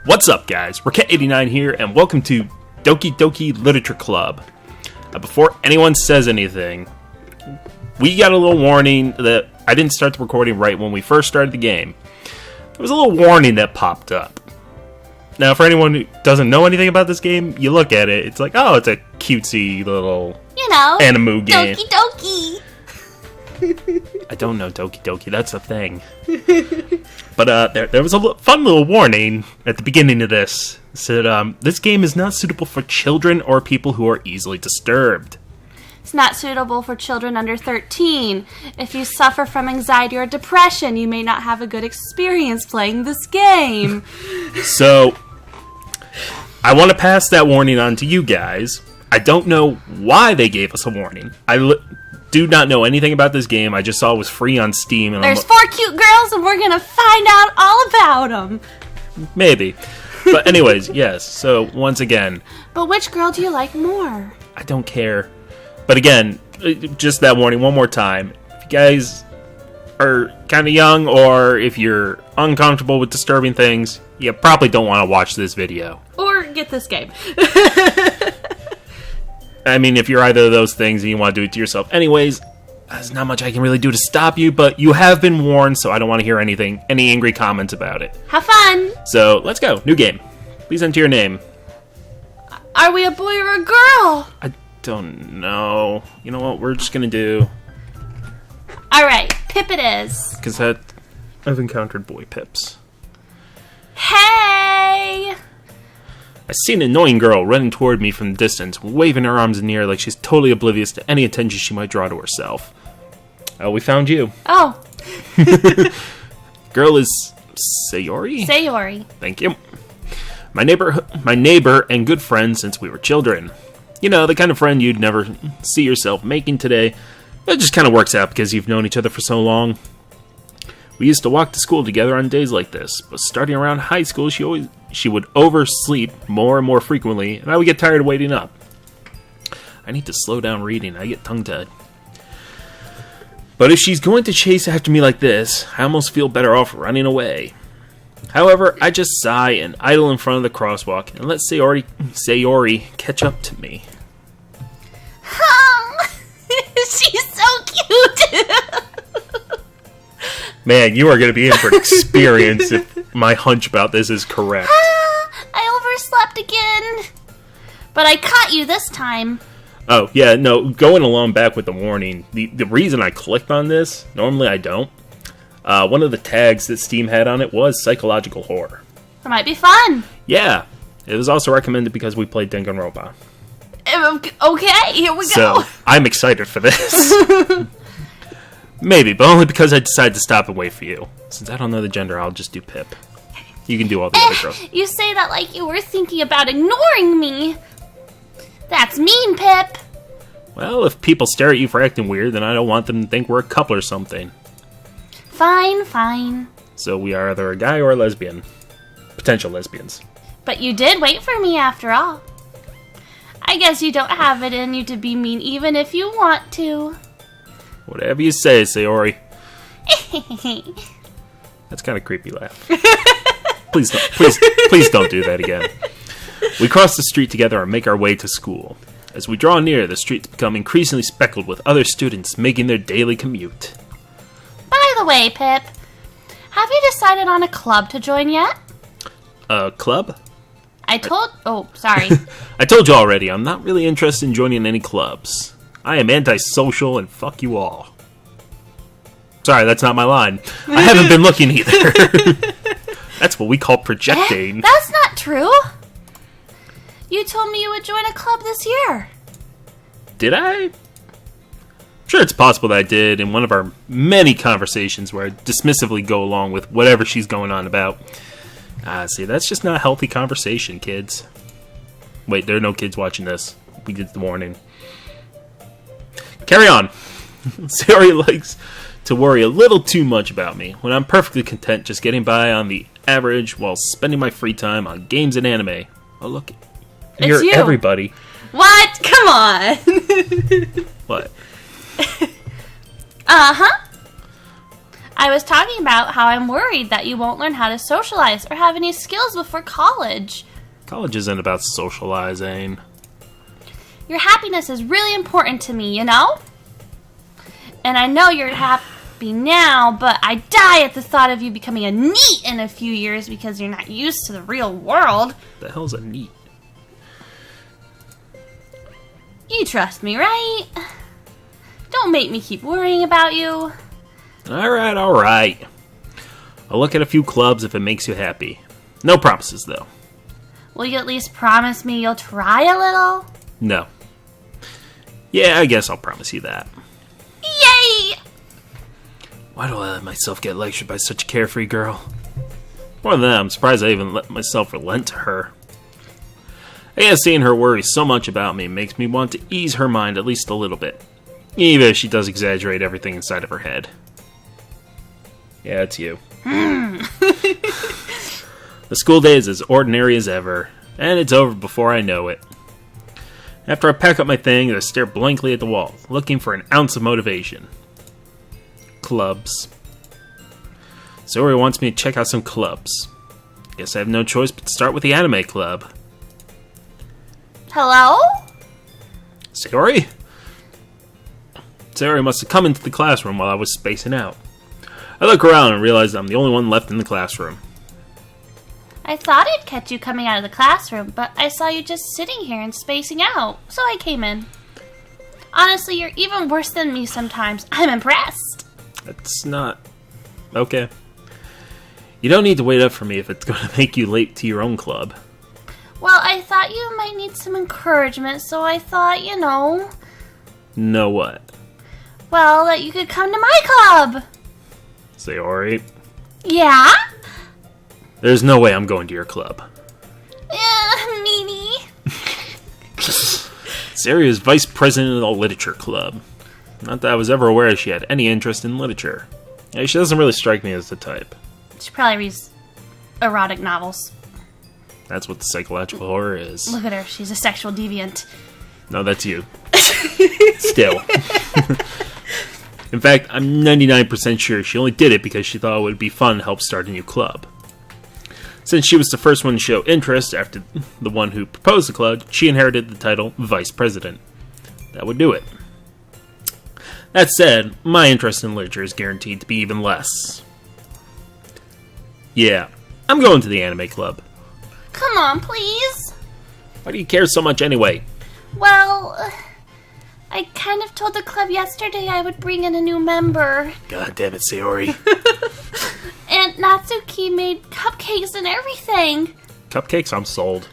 What's up, guys? Cat89 here, and welcome to Doki Doki Literature Club. Before anyone says anything, we got a little warning that I didn't start the recording right when we first started the game. There was a little warning that popped up. Now, for anyone who doesn't know anything about this game, you look at it, it's like, oh, it's a cutesy little, anime game. Doki Doki! I don't know Doki Doki, that's a thing. But there was a fun little warning at the beginning of this. It said, this game is not suitable for children or people who are easily disturbed. It's not suitable for children under 13. If you suffer from anxiety or depression, you may not have a good experience playing this game. So, I want to pass that warning on to you guys. I don't know why they gave us a warning. I do not know anything about this game. I just saw it was free on Steam. And There's 4 cute girls, and we're going to find out all about them. Maybe. But anyways, yes. So, once again. But which girl do you like more? I don't care. But again, just that warning one more time. If you guys are kind of young, or if you're uncomfortable with disturbing things, you probably don't want to watch this video. Or get this game. I mean, if you're either of those things and you want to do it to yourself. Anyways, there's not much I can really do to stop you, but you have been warned, so I don't want to hear any angry comments about it. Have fun! So, let's go. New game. Please enter your name. Are we a boy or a girl? I don't know. You know what? We're just going to do... Alright, Pip it is. Because I've encountered boy Pips. Hey! I see an annoying girl running toward me from the distance, waving her arms in the air like she's totally oblivious to any attention she might draw to herself. Oh, we found you. Oh. Girl is Sayori? Sayori. Thank you. My neighbor and good friend since we were children. You know, the kind of friend you'd never see yourself making today. It just kind of works out because you've known each other for so long. We used to walk to school together on days like this, but starting around high school, she would oversleep more and more frequently, and I would get tired of waiting up. I need to slow down reading. I get tongue-tied. But if she's going to chase after me like this, I almost feel better off running away. However, I just sigh and idle in front of the crosswalk and let Sayori catch up to me. She's so cute! Man, you are going to be in for an experience if my hunch about this is correct. I overslept again. But I caught you this time. Oh, yeah, no, going along back with the warning, the reason I clicked on this, normally I don't, one of the tags that Steam had on it was psychological horror. It might be fun. Yeah, it was also recommended because we played Danganronpa. Okay, here we go. So, I'm excited for this. Maybe, but only because I decided to stop and wait for you. Since I don't know the gender, I'll just do Pip. You can do all the other girls. You say that like you were thinking about ignoring me. That's mean, Pip. Well, if people stare at you for acting weird, then I don't want them to think we're a couple or something. Fine, fine. So we are either a guy or a lesbian. Potential lesbians. But you did wait for me after all. I guess you don't have it in you to be mean even if you want to. Whatever you say, Sayori. That's kind of creepy laugh. Please don't do that again. We cross the street together and make our way to school. As we draw near, the streets become increasingly speckled with other students making their daily commute. By the way, Pip, have you decided on a club to join yet? A club? Sorry. I told you already, I'm not really interested in joining any clubs. I am antisocial and fuck you all. Sorry, that's not my line. I haven't been looking either. That's what we call projecting. That's not true. You told me you would join a club this year. Did I? Sure, it's possible that I did in one of our many conversations where I dismissively go along with whatever she's going on about. See, that's just not a healthy conversation, kids. Wait, there are no kids watching this. We did the warning. Carry on. Sayori likes to worry a little too much about me, when I'm perfectly content just getting by on the average while spending my free time on games and anime. Oh, look. You're you. Everybody. What? Come on. What? Uh-huh. I was talking about how I'm worried that you won't learn how to socialize or have any skills before college. College isn't about socializing. Your happiness is really important to me, you know? And I know you're happy now, but I die at the thought of you becoming a NEET in a few years because you're not used to the real world. The hell's a NEET? You trust me, right? Don't make me keep worrying about you. Alright. I'll look at a few clubs if it makes you happy. No promises, though. Will you at least promise me you'll try a little? No. Yeah, I guess I'll promise you that. Yay! Why do I let myself get lectured by such a carefree girl? More than that, I'm surprised I even let myself relent to her. I guess seeing her worry so much about me makes me want to ease her mind at least a little bit. Even if she does exaggerate everything inside of her head. Yeah, it's you. The school day is as ordinary as ever, and it's over before I know it. After I pack up my things, I stare blankly at the wall, looking for an ounce of motivation. Clubs. Sayori wants me to check out some clubs. Guess I have no choice but to start with the anime club. Hello? Sayori? Sayori must have come into the classroom while I was spacing out. I look around and realize I'm the only one left in the classroom. I thought I'd catch you coming out of the classroom, but I saw you just sitting here and spacing out, so I came in. Honestly, you're even worse than me sometimes. I'm impressed. That's not... okay. You don't need to wait up for me if it's going to make you late to your own club. Well, I thought you might need some encouragement, so I thought, you know... Know what? Well, that you could come to my club. Sayori? Yeah? There's no way I'm going to your club. Meanie. Sayori is vice president of the literature club. Not that I was ever aware she had any interest in literature. Yeah, she doesn't really strike me as the type. She probably reads erotic novels. That's what the psychological horror is. Look at her. She's a sexual deviant. No, that's you. Still. In fact, I'm 99% sure she only did it because she thought it would be fun to help start a new club. Since she was the first one to show interest after the one who proposed the club, she inherited the title Vice President. That would do it. That said, my interest in literature is guaranteed to be even less. Yeah, I'm going to the anime club. Come on, please. Why do you care so much anyway? Well, I kind of told the club yesterday I would bring in a new member. God damn it, Sayori. And Natsuki made cupcakes and everything. Cupcakes? I'm sold.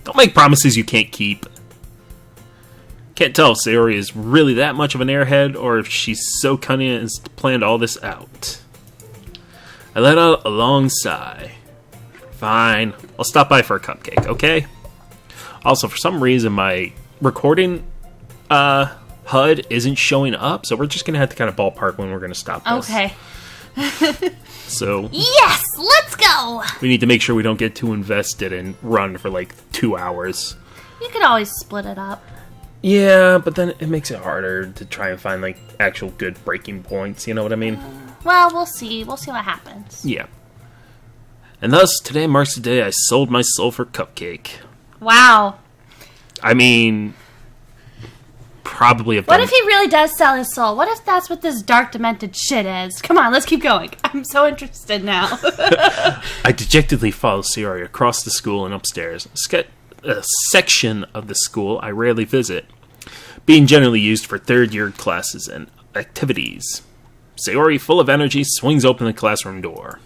Don't make promises you can't keep. Can't tell if Sayori is really that much of an airhead or if she's so cunning and has planned all this out. I let out a long sigh. Fine, I'll stop by for a cupcake, okay? Also, for some reason, my recording HUD isn't showing up, so we're just going to have to kind of ballpark when we're going to stop this. Okay. So... Yes! Let's go! we need to make sure we don't get too invested and run for like 2 hours. You could always split it up. Yeah, but then it makes it harder to try and find like actual good breaking points, you know what I mean? Well, we'll see. We'll see what happens. Yeah. And thus, today marks the day I sold my soul for cupcake. Wow. I mean... probably have What done... if he really does sell his soul? What if that's what this dark, demented shit is? Come on, let's keep going. I'm so interested now. I dejectedly follow Sayori across the school and upstairs, a section of the school I rarely visit, being generally used for third-year classes and activities. Sayori, full of energy, swings open the classroom door.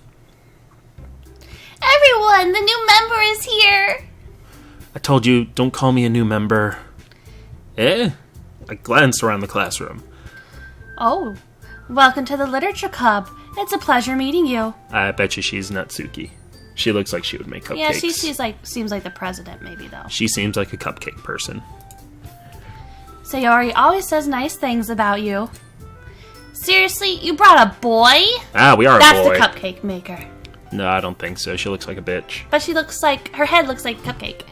Everyone, the new member is here! I told you, don't call me a new member. Eh? I glanced around the classroom. Oh, welcome to the Literature Club. It's a pleasure meeting you. I bet you she's Natsuki. She looks like she would make cupcakes. Yeah, she seems like the president, maybe, though. She seems like a cupcake person. Sayori always says nice things about you. Seriously, you brought a boy? Ah, we are a boy. That's the cupcake maker. No, I don't think so. She looks like a bitch. But she looks like... her head looks like a cupcake.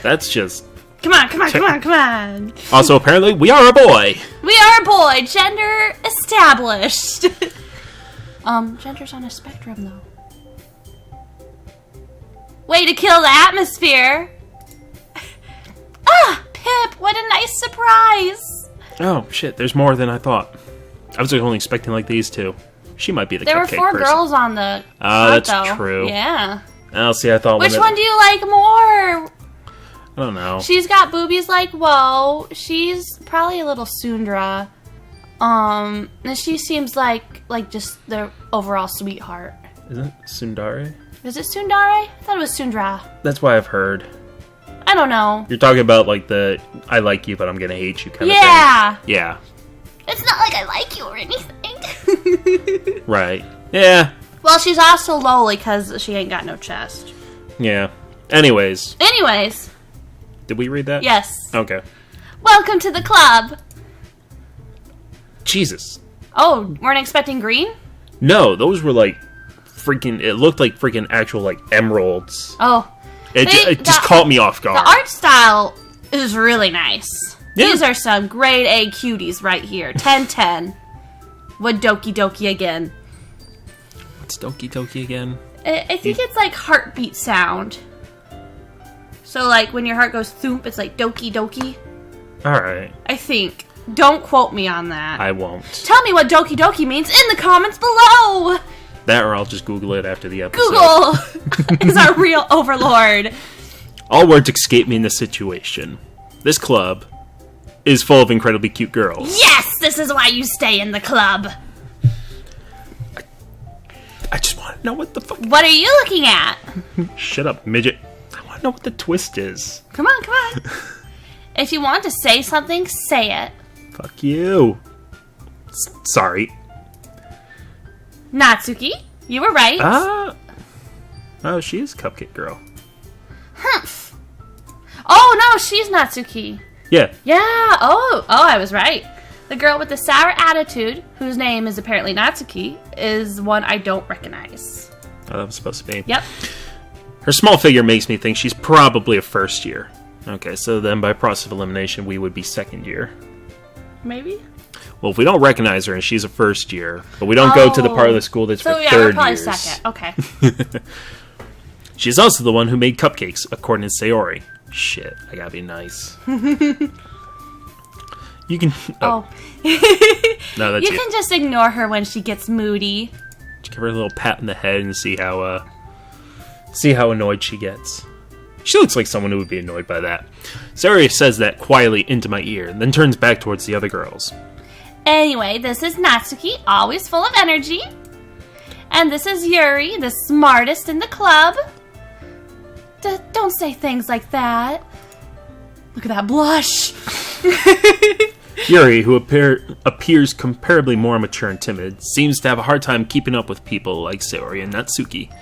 That's just Come on, come on, come on, come on. Also, apparently, we are a boy. We are a boy. Gender established. Gender's on a spectrum, though. Way to kill the atmosphere. Ah, Pip, what a nice surprise. Oh, shit, there's more than I thought. I was only expecting like these two. She might be the There were cupcake 4 person. girls on the Oh, that's though. true. Yeah. Oh, see, I thought... Which one do you like more? I don't know. She's got boobies like whoa. She's probably a little Sundra. And she seems like just the overall sweetheart. Isn't it Sundari? Is it Sundare? I thought it was Sundra. That's what I've heard. I don't know. You're talking about like the I like you, but I'm gonna hate you kind of Yeah. thing. Yeah. It's not like I like you or anything. Right. Yeah. Well, she's also lowly because she ain't got no chest. Yeah. Anyways, did we read that? Yes. Okay. Welcome to the club. Jesus. Oh, weren't expecting green? No, those were like freaking. It looked like freaking actual like emeralds. Oh. It just caught me off guard. The art style is really nice. Yeah. These are some grade A cuties right here. 10/10. What Doki Doki again? What's Doki Doki again? I think it's like heartbeat sound. So like when your heart goes thump, it's like Doki Doki. Alright. I think. Don't quote me on that. I won't. Tell me what Doki Doki means in the comments below! That or I'll just Google it after the episode. Google is our real overlord. All words escape me in this situation. This club is full of incredibly cute girls. Yes! This is why you stay in the club. I just want to know what the fuck... What are you looking at? Shut up, midget. I want to know what the twist is. Come on, come on. If you want to say something, say it. Fuck you. Sorry. Natsuki, you were right. Oh, she is Cupcake Girl. Humph. Oh, no, she's Natsuki. Yeah. Yeah, oh, I was right. The girl with the sour attitude, whose name is apparently Natsuki, is one I don't recognize. Oh, that was supposed to be. Yep. Her small figure makes me think she's probably a first year. Okay, so then by process of elimination, we would be second year. Maybe? Well, if we don't recognize her and she's a first year, but we don't go to the part of the school that's for so, yeah, third we're probably years. second. Okay. She's also the one who made cupcakes, according to Sayori. Shit, I gotta be nice. You can... Oh. No, that's you can just ignore her when she gets moody. Just give her a little pat in the head and see how annoyed she gets. She looks like someone who would be annoyed by that. Sayori says that quietly into my ear, and then turns back towards the other girls. Anyway, this is Natsuki, always full of energy. And this is Yuri, the smartest in the club. Don't say things like that. Look at that blush. Yuri, who appears comparably more mature and timid, seems to have a hard time keeping up with people like Sayori and Natsuki.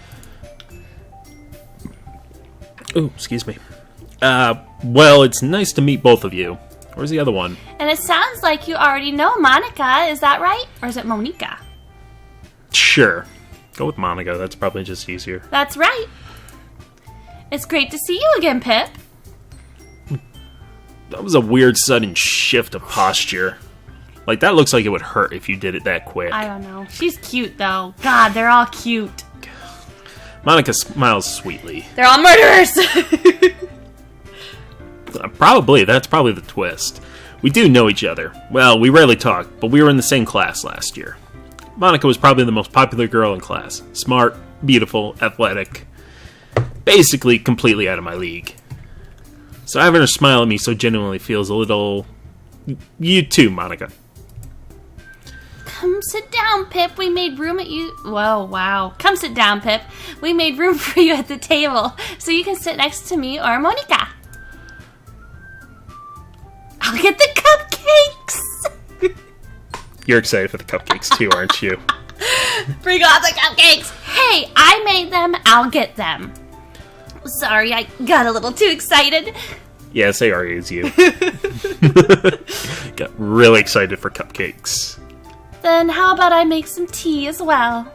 Ooh, excuse me. Well, it's nice to meet both of you. Where's the other one? And it sounds like you already know Monica, is that right? Or is it Monica? Sure. Go with Monica, that's probably just easier. That's right. It's great to see you again, Pip. That was a weird sudden shift of posture. Like, that looks like it would hurt if you did it that quick. I don't know. She's cute, though. God, they're all cute. Monica smiles sweetly. They're all murderers! Probably. That's probably the twist. We do know each other. Well, we rarely talk, but we were in the same class last year. Monica was probably the most popular girl in class. Smart, beautiful, athletic. Basically, completely out of my league. So having her smile at me so genuinely feels a little... You too, Monica. Come sit down, Pip. We made room at you. Whoa, wow. Come sit down, Pip. We made room for you at the table, so you can sit next to me or Monica. I'll get the cupcakes. You're excited for the cupcakes too, aren't you? Bring on the cupcakes. Hey, I made them. I'll get them. Sorry, I got a little too excited. Yeah, Sayori is you. Got really excited for cupcakes. Then how about I make some tea as well?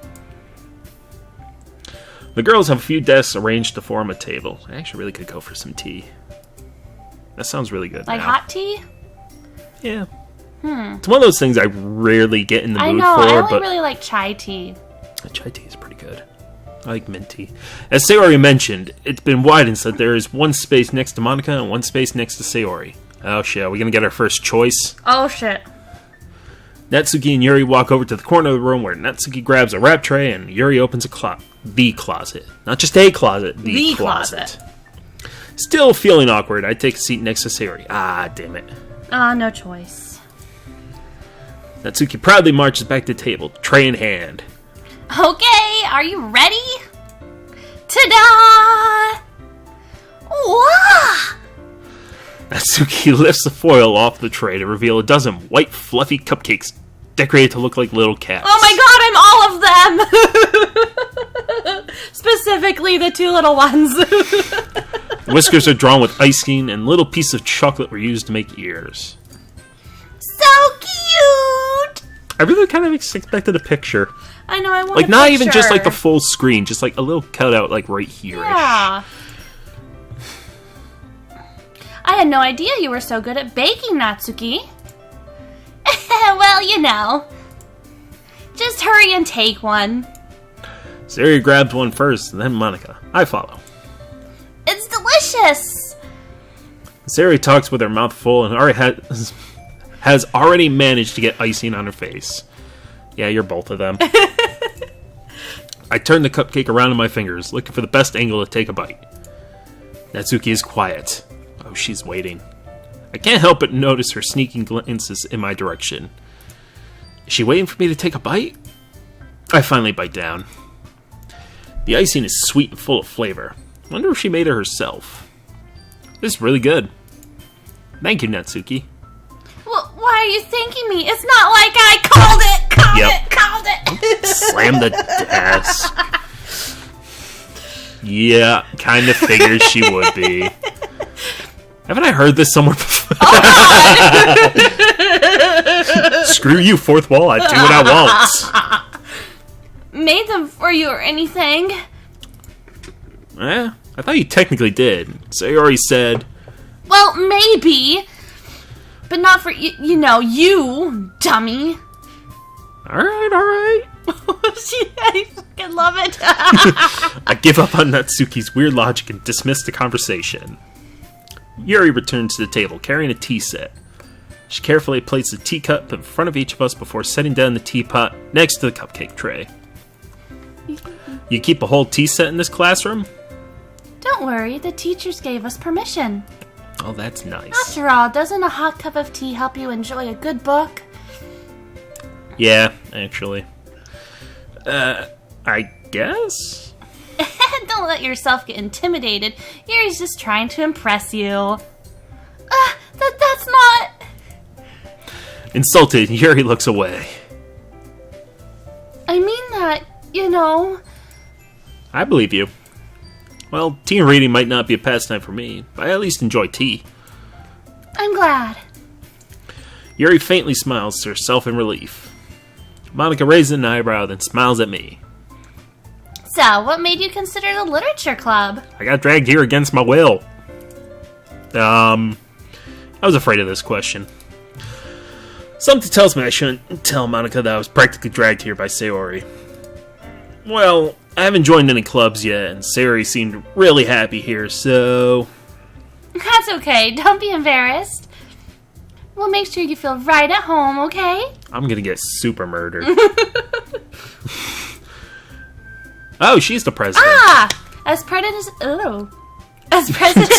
The girls have a few desks arranged to form a table. I actually really could go for some tea. That sounds really good. Like now. hot tea? Yeah. It's one of those things I rarely get in the mood I for. only but really like chai tea. chai tea is pretty good. I like mint tea. As Sayori mentioned, it's been widened so that there is one space next to Monica and one space next to Sayori. Oh shit, are we gonna get our first choice? Oh shit. Natsuki and Yuri walk over to the corner of the room where Natsuki grabs a wrap tray and Yuri opens the closet. Not just a closet, the closet. Still feeling awkward, I take a seat next to Sayori. Ah, damn it. No choice. Natsuki proudly marches back to the table, tray in hand. Okay, are you ready? Ta-da! Wow! Natsuki lifts the foil off the tray to reveal a dozen white, fluffy cupcakes decorated to look like little cats. Oh my god, I'm all of them! Specifically the two little ones. Whiskers are drawn with icing, and little pieces of chocolate were used to make ears. So cute! I really kind of expected a picture. I know, I want Like, a not picture. even just like the full screen, just like a little cutout, like right here-ish. Yeah. I had no idea you were so good at baking, Natsuki. Well, you know. Just hurry and take one. Sayori grabs one first, and then Monica. I follow. It's delicious! Sayori talks with her mouth full and already has already managed to get icing on her face. Yeah, you're both of them. I turn the cupcake around in my fingers, looking for the best angle to take a bite. Natsuki is quiet. Oh, she's waiting. I can't help but notice her sneaking glances in my direction. Is she waiting for me to take a bite? I finally bite down. The icing is sweet and full of flavor. I wonder if she made it herself. This is really good. Thank you, Natsuki. Well, why are you thanking me? It's not like I called it! Called it! Slam the desk. Yeah, kind of figured she would be. Haven't I heard this somewhere before? Screw you, fourth wall. I do what I want. Made them for you or anything. I thought you technically did. So you already said. Well, maybe. But not for, you know, you, dummy. Alright. I fucking love it. I give up on Natsuki's weird logic and dismiss the conversation. Yuri returns to the table, carrying a tea set. She carefully places a teacup in front of each of us before setting down the teapot next to the cupcake tray. You keep a whole tea set in this classroom? Don't worry, the teachers gave us permission. Oh, that's nice. After all, doesn't a hot cup of tea help you enjoy a good book? Yeah, actually. I guess? Don't let yourself get intimidated. Yuri's just trying to impress you. That's not... Insulted, Yuri looks away. I mean that, you know... I believe you. Well, tea and reading might not be a pastime for me, but I at least enjoy tea. I'm glad. Yuri faintly smiles to herself in relief. Monica raises an eyebrow, then smiles at me. So, what made you consider the literature club? I got dragged here against my will. I was afraid of this question. Something tells me I shouldn't tell Monica that I was practically dragged here by Sayori. Well, I haven't joined any clubs yet, and Sayori seemed really happy here, so... That's okay, don't be embarrassed. We'll make sure you feel right at home, okay? I'm gonna get super murdered. Oh, she's the president. As president... Oh. As president...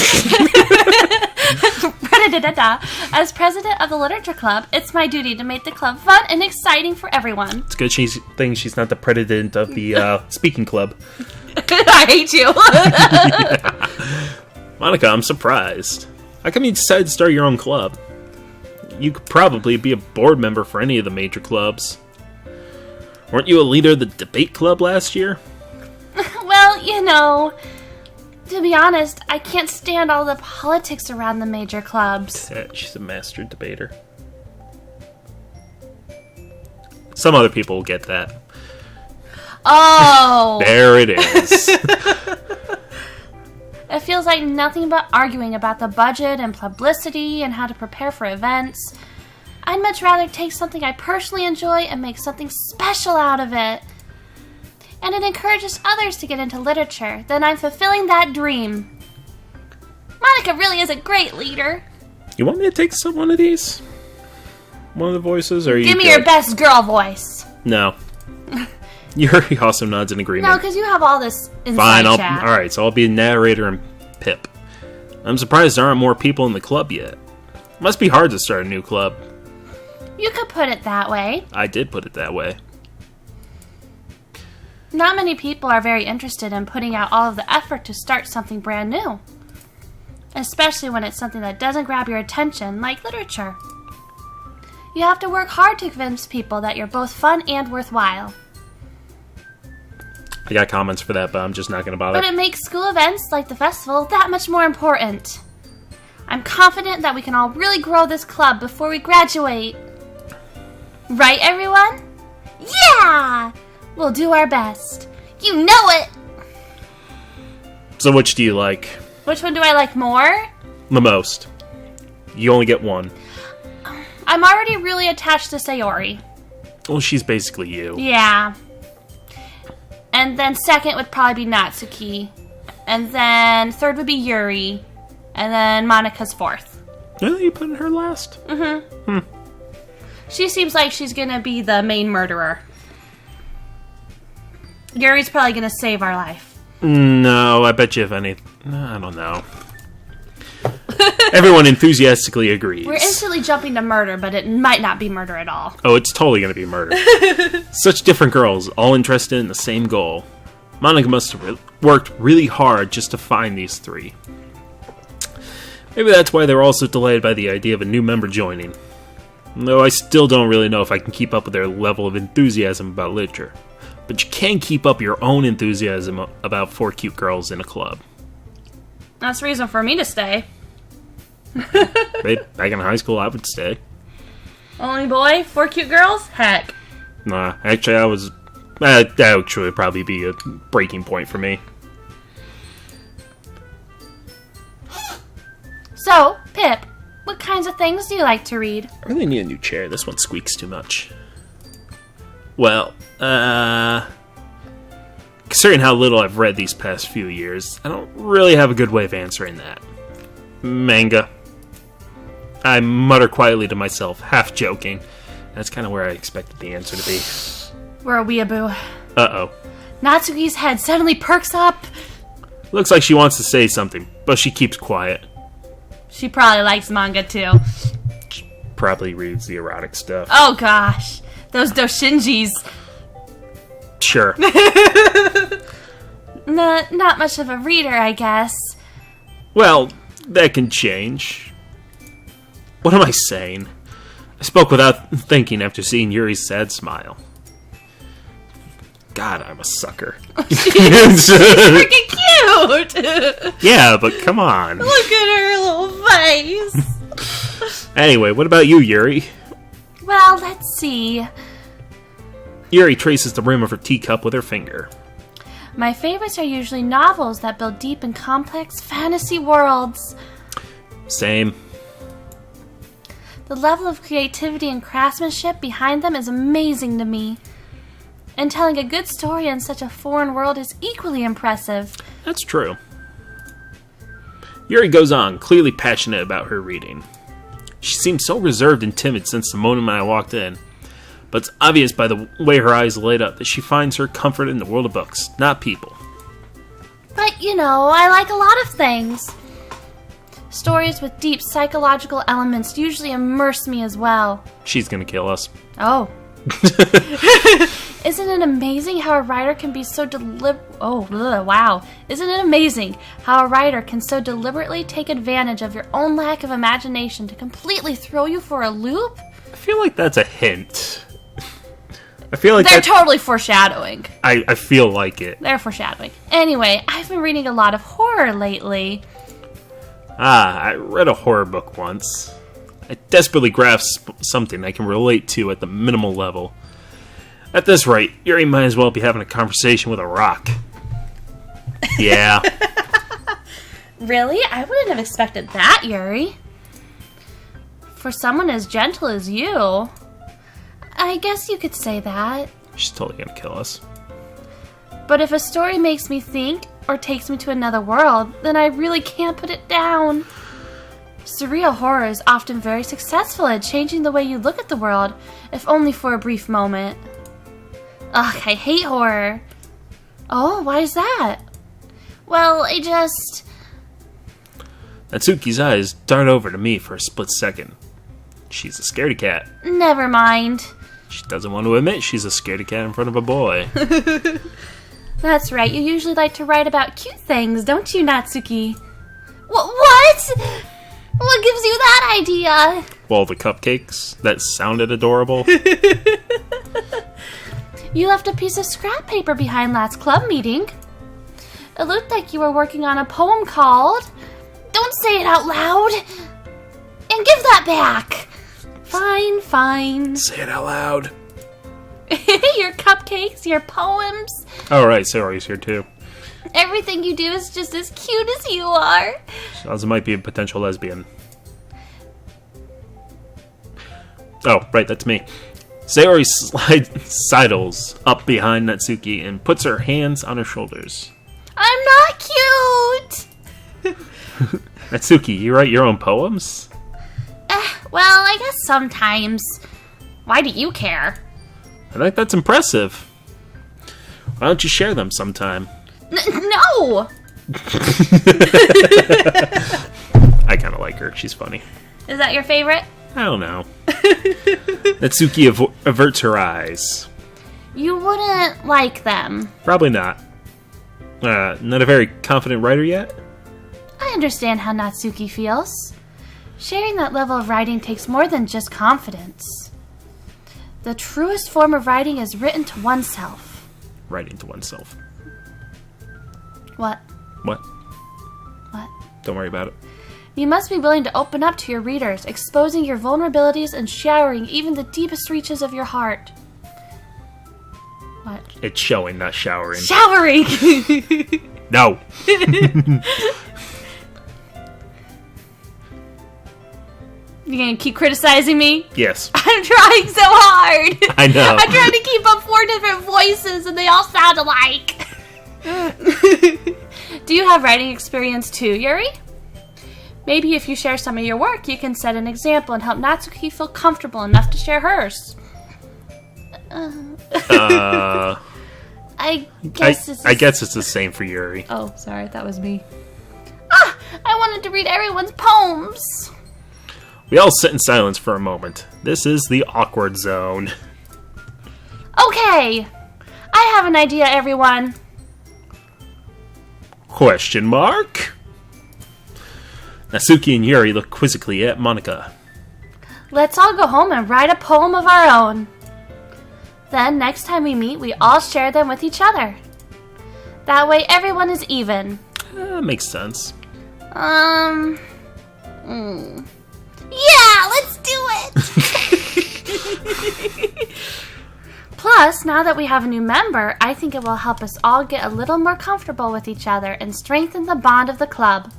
As president of the literature club, it's my duty to make the club fun and exciting for everyone. It's good she's not the president of the speaking club. I hate you. Yeah. Monica, I'm surprised. How come you decided to start your own club? You could probably be a board member for any of the major clubs. Weren't you a leader of the debate club last year? Well, you know, to be honest, I can't stand all the politics around the major clubs. She's a master debater. Some other people will get that. Oh! There it is. It feels like nothing but arguing about the budget and publicity and how to prepare for events. I'd much rather take something I personally enjoy and make something special out of it. And it encourages others to get into literature. Then I'm fulfilling that dream. Monica really is a great leader. You want me to take one of these? One of the voices? Or Give me your best girl voice. No. Yuri also nods in agreement. No, because you have all this inside chat. Alright, so I'll be narrator and Pip. I'm surprised there aren't more people in the club yet. Must be hard to start a new club. You could put it that way. I did put it that way. Not many people are very interested in putting out all of the effort to start something brand new. Especially when it's something that doesn't grab your attention, like literature. You have to work hard to convince people that you're both fun and worthwhile. I got comments for that, but I'm just not going to bother. But it makes school events like the festival that much more important. I'm confident that we can all really grow this club before we graduate. Right, everyone? Yeah! We'll do our best. You know it! So which do you like? Which one do I like more? The most. You only get one. I'm already really attached to Sayori. Well, she's basically you. Yeah. And then second would probably be Natsuki. And then third would be Yuri. And then Monika's fourth. Really? You putting her last? Mm-hmm. She seems like she's gonna be the main murderer. Yuri's probably gonna save our life. No, I bet you if any... I don't know. Everyone enthusiastically agrees. We're instantly jumping to murder, but it might not be murder at all. Oh, it's totally going to be murder. Such different girls, all interested in the same goal. Monica must have worked really hard just to find these three. Maybe that's why they were also delighted by the idea of a new member joining. Though I still don't really know if I can keep up with their level of enthusiasm about literature. But you can keep up your own enthusiasm about 4 cute girls in a club. That's reason for me to stay. Back in high school, I would stay. Only boy? 4 cute girls? Heck. Nah, actually, that actually would probably be a breaking point for me. So, Pip, what kinds of things do you like to read? I really need a new chair. This one squeaks too much. Well, considering how little I've read these past few years, I don't really have a good way of answering that. Manga. I mutter quietly to myself, half joking. That's kind of where I expected the answer to be. We're a weeaboo. Uh-oh. Natsuki's head suddenly perks up. Looks like she wants to say something, but she keeps quiet. She probably likes manga, too. She probably reads the erotic stuff. Oh, gosh. Those doshinjis. Sure. Not much of a reader, I guess. Well, that can change. What am I saying? I spoke without thinking after seeing Yuri's sad smile. God, I'm a sucker. She's freaking cute! Yeah, but come on. Look at her little face. Anyway, what about you, Yuri? Well, let's see. Yuri traces the rim of her teacup with her finger. My favorites are usually novels that build deep and complex fantasy worlds. Same. The level of creativity and craftsmanship behind them is amazing to me. And telling a good story in such a foreign world is equally impressive. That's true. Yuri goes on, clearly passionate about her reading. She seems so reserved and timid since the moment I walked in. But it's obvious by the way her eyes light up that she finds her comfort in the world of books, not people. But, I like a lot of things. Stories with deep psychological elements usually immerse me as well. She's gonna kill us. Oh. Isn't it amazing how a writer can be so wow. Isn't it amazing how a writer can so deliberately take advantage of your own lack of imagination to completely throw you for a loop? I feel like that's a hint. I feel like they're totally foreshadowing. I feel like it. They're foreshadowing. Anyway, I've been reading a lot of horror lately. I read a horror book once. I desperately grasp something I can relate to at the minimal level. At this rate, Yuri might as well be having a conversation with a rock. Yeah. Really? I wouldn't have expected that, Yuri. For someone as gentle as you, I guess you could say that. She's totally gonna kill us. But if a story makes me think or takes me to another world, then I really can't put it down. Surreal horror is often very successful at changing the way you look at the world, if only for a brief moment. Ugh, I hate horror. Oh, why is that? Well, Natsuki's eyes dart over to me for a split second. She's a scaredy cat. Never mind. She doesn't want to admit she's a scaredy cat in front of a boy. That's right, you usually like to write about cute things, don't you, Natsuki? What? What gives you that idea? Well, the cupcakes. That sounded adorable. You left a piece of scrap paper behind last club meeting. It looked like you were working on a poem called... Don't say it out loud! And give that back! Fine. Say it out loud. Your cupcakes, your poems. Oh, right, Sayori's here too. Everything you do is just as cute as you are. Sounds like might be a potential lesbian. Oh, right, that's me. Sayori sidles up behind Natsuki and puts her hands on her shoulders. I'm not cute! Natsuki, you write your own poems? Well, I guess sometimes. Why do you care? I think that's impressive. Why don't you share them sometime? No! I kind of like her. She's funny. Is that your favorite? I don't know. Natsuki averts her eyes. You wouldn't like them. Probably not. Not a very confident writer yet? I understand how Natsuki feels. Sharing that level of writing takes more than just confidence. The truest form of writing is written to oneself. Writing to oneself. What? What? What? Don't worry about it. You must be willing to open up to your readers, exposing your vulnerabilities and showering even the deepest reaches of your heart. What? It's showing, not showering. Showering! No! You gonna keep criticizing me? Yes. I'm trying so hard! I know. I'm trying to keep up 4 different voices and they all sound alike. Do you have writing experience too, Yuri? Maybe if you share some of your work, you can set an example and help Natsuki feel comfortable enough to share hers. I guess it's the same for Yuri. Oh, sorry, that was me. I wanted to read everyone's poems. We all sit in silence for a moment. This is the awkward zone. Okay, I have an idea, everyone. Question mark? Natsuki and Yuri look quizzically at Monika. Let's all go home and write a poem of our own. Then, next time we meet, we all share them with each other. That way, everyone is even. Makes sense. Yeah, let's do it! Plus, now that we have a new member, I think it will help us all get a little more comfortable with each other and strengthen the bond of the club.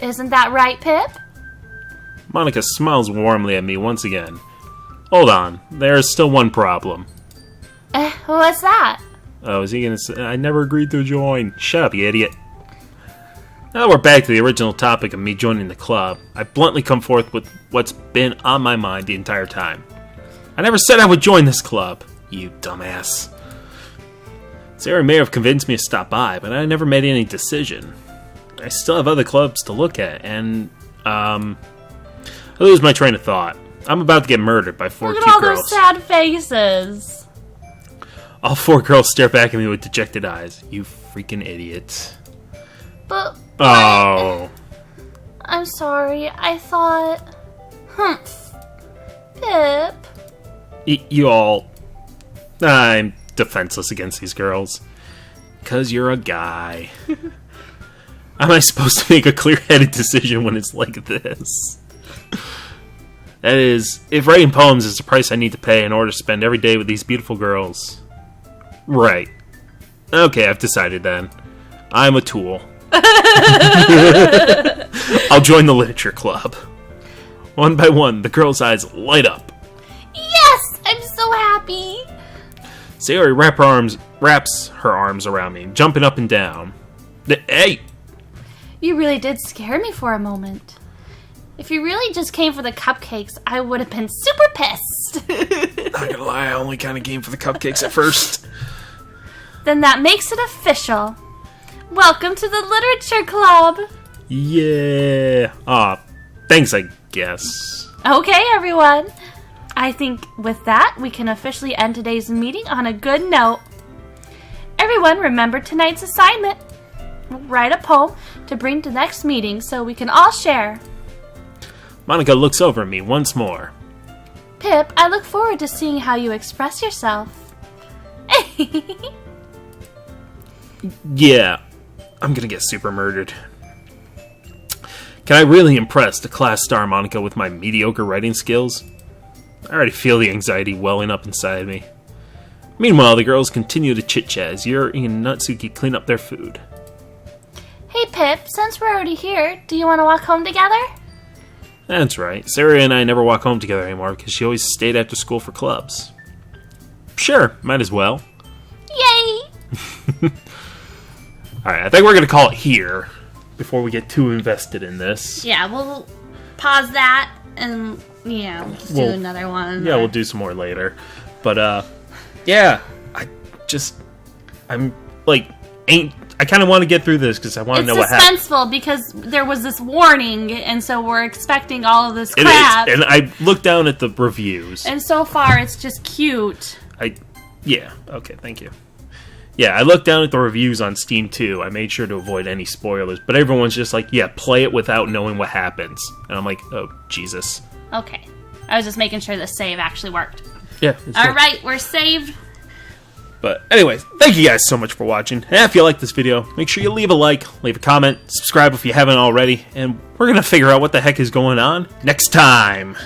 Isn't that right, Pip? Monika smiles warmly at me once again. Hold on, there is still one problem. What's that? Oh, is he gonna say, I never agreed to join. Shut up, you idiot. Now we're back to the original topic of me joining the club. I bluntly come forth with what's been on my mind the entire time. I never said I would join this club, you dumbass. Sarah may have convinced me to stop by, but I never made any decision. I still have other clubs to look at, and, I lose my train of thought. I'm about to get murdered by 4 Look cute at all girls. those sad faces. All 4 girls stare back at me with dejected eyes. You freaking idiot. But... Oh. I'm sorry, I thought... Pip... You all... I'm defenseless against these girls. 'Cause you're a guy. How am I supposed to make a clear-headed decision when it's like this? That is, if writing poems is the price I need to pay in order to spend every day with these beautiful girls. Right. Okay, I've decided then. I'm a tool. I'll join the literature club. One by one, the girl's eyes light up. Yes! I'm so happy! Sayori wraps her arms around me, jumping up and down. Hey! You really did scare me for a moment. If you really just came for the cupcakes, I would have been super pissed. Not gonna lie, I only kind of came for the cupcakes at first. Then that makes it official. Welcome to the literature club. Yeah. Aw, thanks, I guess. Okay, everyone. I think with that, we can officially end today's meeting on a good note. Everyone, remember tonight's assignment. Write a poem to bring to the next meeting so we can all share. Monica looks over at me once more. Pip, I look forward to seeing how you express yourself. Yeah, I'm gonna get super murdered. Can I really impress the class star Monica with my mediocre writing skills? I already feel the anxiety welling up inside me. Meanwhile, the girls continue to chit-chat as Yuri and Natsuki clean up their food. Hey Pip, since we're already here, do you want to walk home together? That's right. Sarah and I never walk home together anymore because she always stayed after school for clubs. Sure, might as well. Yay! Alright, I think we're going to call it here before we get too invested in this. Yeah, we'll pause that and, we'll just do another one. Yeah, we'll do some more later. But, yeah, I kind of want to get through this because I want to know what happened. It's suspenseful because there was this warning, and so we're expecting all of this It crap. is, and I looked down at the reviews. And so far, it's just cute. Yeah, okay, thank you. Yeah, I looked down at the reviews on Steam too. I made sure to avoid any spoilers, but everyone's just like, yeah, play it without knowing what happens. And I'm like, oh, Jesus. Okay. I was just making sure the save actually worked. Yeah. Alright, we're saved. But anyways, thank you guys so much for watching. And if you like this video, make sure you leave a like, leave a comment, subscribe if you haven't already, and we're going to figure out what the heck is going on next time.